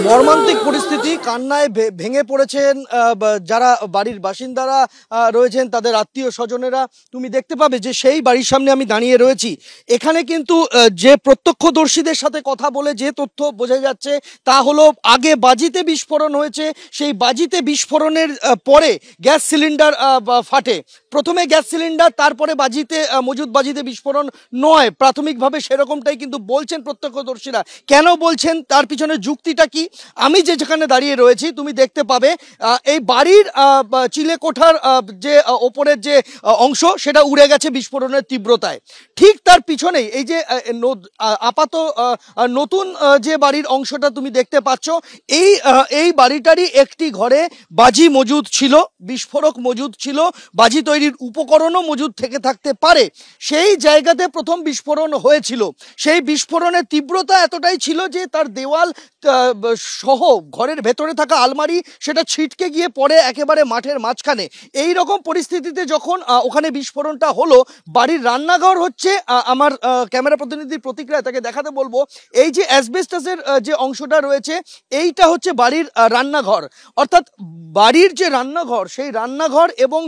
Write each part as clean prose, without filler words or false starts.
মর্মান্তিক পরিস্থিতি, কান্নায় ভেঙে পড়েছেন যারা বাড়ির বাসিন্দারা রয়েছেন, তাদের আত্মীয় স্বজনেরা। তুমি দেখতে পাবে যে সেই বাড়ির সামনে আমি দাঁড়িয়ে রয়েছি, এখানে কিন্তু যে প্রত্যক্ষদর্শীদের সাথে কথা বলে যে তথ্য বোঝা যাচ্ছে তা হলো আগে বাজিতে বিস্ফোরণ হয়েছে, সেই বাজিতে বিস্ফোরণের পরে গ্যাস সিলিন্ডার ফাটে। প্রথমে গ্যাস সিলিন্ডার, তারপরে বাজিতে মজুদ বাজিতে বিস্ফোরণ নয়, প্রাথমিকভাবে সেরকমটাই কিন্তু বলছেন প্রত্যক্ষদর্শীরা। কেন বলছেন, তার পিছনে যুক্তিটা কি, আমি যেখানে দাঁড়িয়ে রয়েছি তুমি দেখতে পাবে এই বাড়ির চিলেকোঠার যে ওপরের যে অংশ সেটা উড়ে গেছে বিস্ফোরণের তীব্রতায়। ঠিক তার পিছনেই এই যে আপাত নতুন যে বাড়ির অংশটা তুমি দেখতে পাচ্ছ, এই বাড়িটারই একটি ঘরে বাজি মজুদ ছিল, বিস্ফোরক মজুদ ছিল, বাজি তৈরির উপকরণও মজুদ থেকে থাকতে পারে। সেই জায়গাতে প্রথম বিস্ফোরণ হয়েছিল। সেই বিস্ফোরণের তীব্রতা এতটাই ছিল যে তার দেওয়াল সহ ঘরের ভেতরে থাকা আলমারি সেটা ছিটকে গিয়ে পড়ে একেবারে মাঠের মাঝখানে। এই রকম পরিস্থিতিতে যখন ওখানে বিস্ফোরণটা হলো, বাড়ির রান্নাঘর হচ্ছে, আমার ক্যামেরা প্রতিনিধির প্রতিক্রিয়া তাকে দেখাতে বলবো, এই যে অ্যাসবেস্টাসের যে অংশটা রয়েছে এইটা হচ্ছে বাড়ির রান্নাঘর। অর্থাৎ বাড়ির যে রান্নাঘর, সেই রান্নাঘর এবং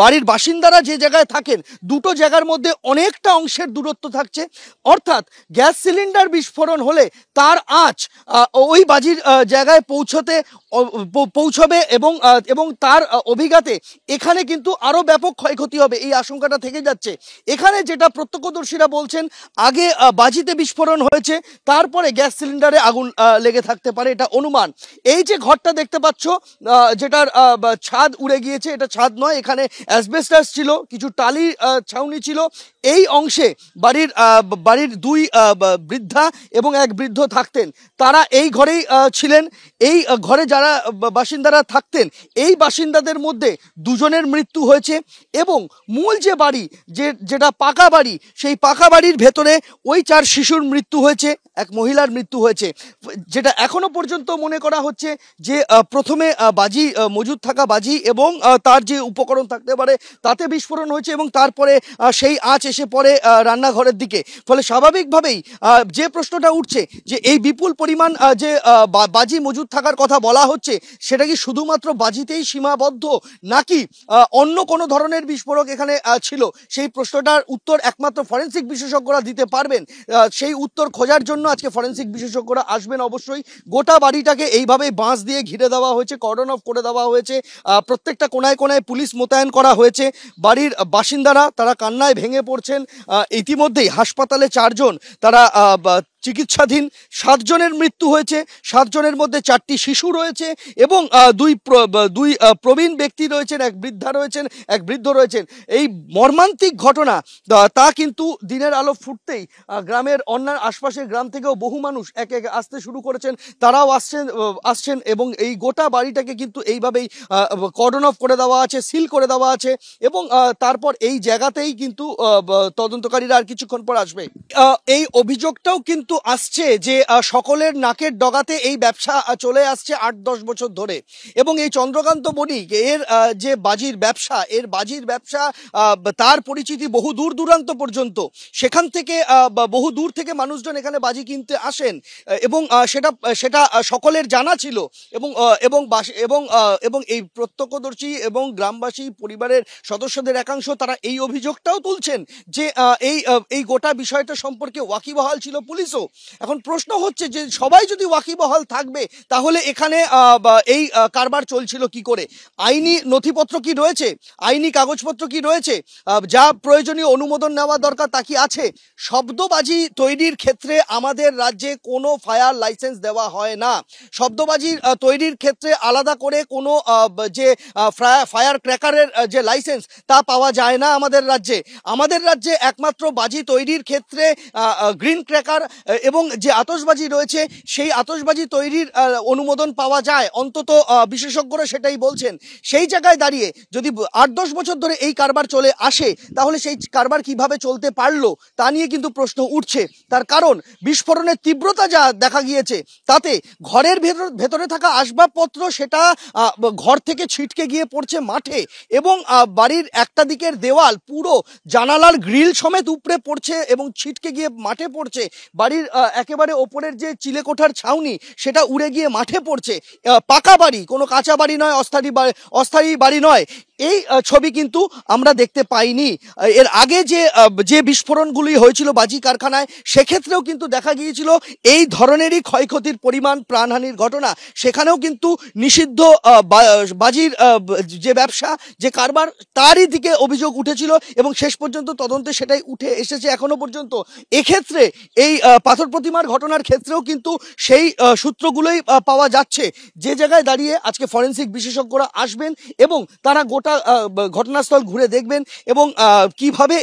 বাড়ির বাসিন্দারা যে জায়গায় থাকেন, দুটো জায়গার মধ্যে অনেকটা অংশের দূরত্ব থাকছে। অর্থাৎ গ্যাস সিলিন্ডার বিস্ফোরণ হলে তার আঁচ ওই বাজির জায়গায় পৌঁছবে এবং তার অভিঘাতে এখানে কিন্তু আরো ব্যাপক ক্ষয়ক্ষতি হবে, এই আশঙ্কাটা থেকে যাচ্ছে। এখানে যেটা প্রত্যক্ষদর্শীরা বলছেন, আগে বাজিতে বিস্ফোরণ হয়েছে, তারপরে গ্যাস সিলিন্ডারে আগুন লেগে থাকতে পারে, এটা অনুমান। এই যে ঘরটা দেখতে পাচ্ছ যেটার ছাদ উড়ে গিয়েছে, এটা ছাদ নয়, এখানে অ্যাসবেস্টাস ছিল, কিছু টালি ছাউনি ছিল। এই অংশে বাড়ির দুই বৃদ্ধা এবং এক বৃদ্ধ থাকতেন, তারা এই ঘরেই ছিলেন। এই ঘরে যারা বাসিন্দারা থাকতেন, এই বাসিন্দাদের মধ্যে দুজনের মৃত্যু হয়েছে এবং মূল যে বাড়ি, যেটা পাকা বাড়ি, সেই পাকা বাড়ির ভেতরে ওই 4 শিশুর মৃত্যু হয়েছে, এক মহিলার মৃত্যু হয়েছে। যেটা এখনো পর্যন্ত মনে করা হচ্ছে যে প্রথমে বাজি মজুদ থাকা বাজি এবং তার যে উপকরণ থাকতে পারে তাতে বিস্ফোরণ হয়েছে এবং তারপরে সেই আঁচ এসে পড়ে রান্নাঘরের দিকে। ফলে স্বাভাবিকভাবেই যে প্রশ্নটা উঠছে যে এই বিপুল পরিমাণ যে বাজি মজুদ থাকার কথা বলা হচ্ছে, সেটা কি শুধুমাত্র বাজিতেই সীমাবদ্ধ নাকি অন্য কোনো ধরনের বিস্ফোরক এখানে ছিল? সেই প্রশ্নটার উত্তর একমাত্র ফরেনসিক বিশেষজ্ঞরা দিতে পারবেন। সেই উত্তর খোঁজার জন্য আজকে ফরেনসিক বিশেষজ্ঞরা আসবেন অবশ্যই। গোটা বাড়িটাকে এইভাবে বাঁশ দিয়ে ঘিরে দেওয়া হয়েছে, কর্ডন অফ করে দেওয়া হয়েছে, প্রত্যেকটা কোনায় কোনায় পুলিশ মোতায়েন করা হয়েছে। বাড়ির বাসিন্দারা তারা কান্নায় ভেঙে পড়ছেন। ইতিমধ্যেই হাসপাতালে 4 জন তারা চিকিৎসাধীন। 7 জনের মৃত্যু হয়েছে, 7 জনের মধ্যে 4টি শিশু রয়েছে এবং দুই প্রবীণ ব্যক্তি রয়েছেন, এক বৃদ্ধা রয়েছেন, এক বৃদ্ধ রয়েছেন। এই মর্মান্তিক ঘটনা তা কিন্তু দিনের আলো ফুটতেই গ্রামের অন্যান্য আশপাশের গ্রাম থেকেও বহু মানুষ একে একে আসতে শুরু করেছেন, তারাও আসছেন এবং এই গোটা বাড়িটাকে কিন্তু এইভাবেই কর্ডন অফ করে দেওয়া আছে, সিল করে দেওয়া আছে এবং তারপর এই জায়গাতেই কিন্তু তদন্তকারীরা আর কিছুক্ষণ পর আসবে। এই অভিযোগটাও কিন্তু আসছে যে সকলের নাকের ডগাতে এই ব্যবসা চলে আসছে 8-10 বছর ধরে এবং এই চন্দ্রকান্ত বণিক এর যে বাজির ব্যবসা তার পরিচিতি বহু দূর দূরান্ত পর্যন্ত। সেখান থেকে বহু দূর থেকে মানুষজন এখানে বাজি কিনতে আসেন এবং সেটা সকলের জানা ছিল এবং এই প্রত্যক্ষদর্শী এবং গ্রামবাসী পরিবারের সদস্যদের একাংশ তারা এই অভিযোগটাও তুলছেন যে এই গোটা বিষয়টা সম্পর্কে ওয়াকিবহাল ছিল পুলিশও। এখন প্রশ্ন হচ্ছে যে সবাই যদি ওয়াকিবহাল থাকবে তাহলে এখানে এই কারবার চলছিল কি করে? আইনি নথিপত্র কি রয়েছে, আইনি কাগজপত্র কি রয়েছে, যা প্রয়োজনীয় অনুমোদন নেওয়া দরকার তা কি আছে? শব্দবাজি তৈরির ক্ষেত্রে আমাদের রাজ্যে কোনো ফায়ার লাইসেন্স দেওয়া হয় না। শব্দবাজি তৈরির ক্ষেত্রে আলাদা করে কোনো যে ফায়ার ক্র্যাকারের যে লাইসেন্স তা পাওয়া যায় না আমাদের রাজ্যে। একমাত্র বাজি তৈরির ক্ষেত্রে গ্রিন ক্র্যাকার এবং যে আতশবাজি রয়েছে সেই আতশবাজি তৈরির অনুমোদন পাওয়া যায়, অন্তত বিশেষজ্ঞরা সেটাই বলছেন। সেই জায়গায় দাঁড়িয়ে যদি 8-10 বছর ধরে এই কারবার চলে আসে, তাহলে সেই কারবার কিভাবে চলতে পারলো তা নিয়ে কিন্তু প্রশ্ন উঠছে। তার কারণ বিস্ফোরণের তীব্রতা যা দেখা গিয়েছে তাতে ঘরের ভেতরে থাকা আসবাবপত্র সেটা ঘর থেকে ছিটকে গিয়ে পড়ছে মাঠে এবং বাড়ির একটা দিকের দেওয়াল পুরো জানালার গ্রিল সমেত উপড়ে পড়ছে এবং ছিটকে গিয়ে মাঠে পড়ছে। বাড়ির বাড়ির একেবারে ওপরের যে চিলেকোঠার ছাউনি সেটা উড়ে গিয়ে মাঠে পড়ছে। পাকা বাড়ি, কোনো কাঁচা বাড়ি নয়, অস্থায়ী বাড়ি নয়। এই ছবি কিন্তু আমরা দেখতে পাইনি। এর আগে যে বিস্ফোরণগুলি হয়েছিল বাজি কারখানায়, সেক্ষেত্রেও কিন্তু দেখা গিয়েছিল এই ধরনেরই ক্ষয়ক্ষতির পরিমাণ, প্রাণহানির ঘটনা। সেখানেও কিন্তু নিষিদ্ধ বাজির যে ব্যবসা, যে কারবার, তারই দিকে অভিযোগ উঠেছিল এবং শেষ পর্যন্ত তদন্তে সেটাই উঠে এসেছে এখনো পর্যন্ত। এক্ষেত্রে এই পাথর প্রতিমার ঘটনার ক্ষেত্রেও কিন্তু সেই সূত্রগুলোই পাওয়া যাচ্ছে। যে জায়গায় দাঁড়িয়ে আজকে ফরেনসিক বিশেষজ্ঞরা আসবেন এবং তারা গোটা ঘটনাস্থল ঘুরে দেখবেন এবং কিভাবে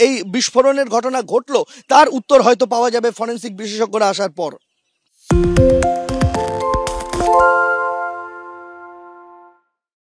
এই বিস্ফোরণের ঘটনা ঘটলো তার উত্তর হয়তো পাওয়া যাবে ফরেনসিক বিশেষজ্ঞরা আসার পর।